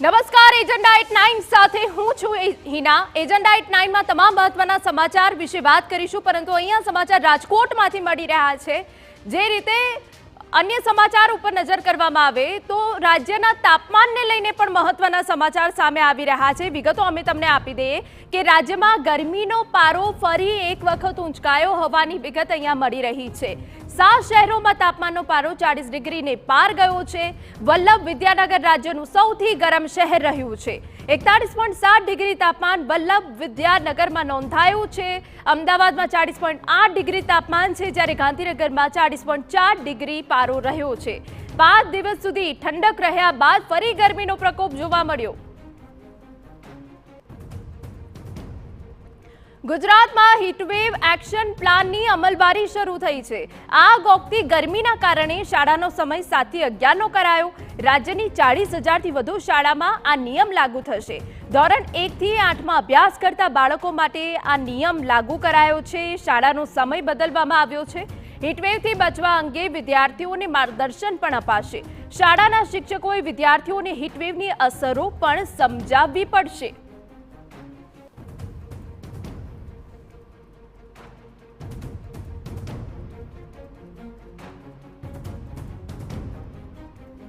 નમસ્કાર, agenda at 9 સાથે હું છું હિના। એજન્ડા એટ 9 માં તમામ મહત્વના સમાચાર વિશે વાત કરીશું, પરંતુ અહીંયા સમાચાર રાજકોટમાંથી મળી રહ્યા છે। જે રીતે અન્ય સમાચાર ઉપર નજર કરવામાં આવે તો રાજ્યના તાપમાનને લઈને પણ મહત્વના સમાચાર સામે આવી રહ્યા છે। વિગતો અમે તમને આપી દઈએ કે રાજ્યમાં ગરમીનો પારો ફરી એક વખત ઊંચકાયો હોવાની વિગત અહીંયા મળી રહી છે। 7 શહેરોમાં તાપમાનનો પારો 40 ડિગ્રીને પાર ગયો છે। વલ્લભ વિદ્યાનગર રાજ્યનું સૌથી ગરમ શહેર રહ્યું છે। 41.7 ડિગ્રી તાપમાન વલ્લભ વિદ્યાનગરમાં નોંધાયું છે। અમદાવાદમાં 40.8 ડિગ્રી તાપમાન છે, જ્યારે ગાંધીનગરમાં 40.4 ડિગ્રી પારો રહ્યો છે। 5 દિવસ સુધી ઠંડક રહ્યા બાદ ફરી ગરમીનો પ્રકોપ જોવા મળ્યો। ગુજરાતમાં હીટવેવ એક્શન પ્લાનની અમલવારી શરૂ થઈ છે। આગ ઓગતી ગરમીના કારણે શાળાનો સમય 7 થી 11નો કરાયો। રાજ્યની 40,000થી વધુ શાળામાં આ નિયમ લાગુ થશે। ધોરણ 1 થી 8માં અભ્યાસ કરતા બાળકો માટે આ નિયમ લાગુ કરાયો છે। શાળાનો સમય બદલવામાં આવ્યો છે। હીટવેવથી બચવા અંગે વિદ્યાર્થીઓને માર્ગદર્શન પણ અપાશે। શાળાના શિક્ષકોએ વિદ્યાર્થીઓને હીટવેવની અસરો પણ સમજાવવી પડશે।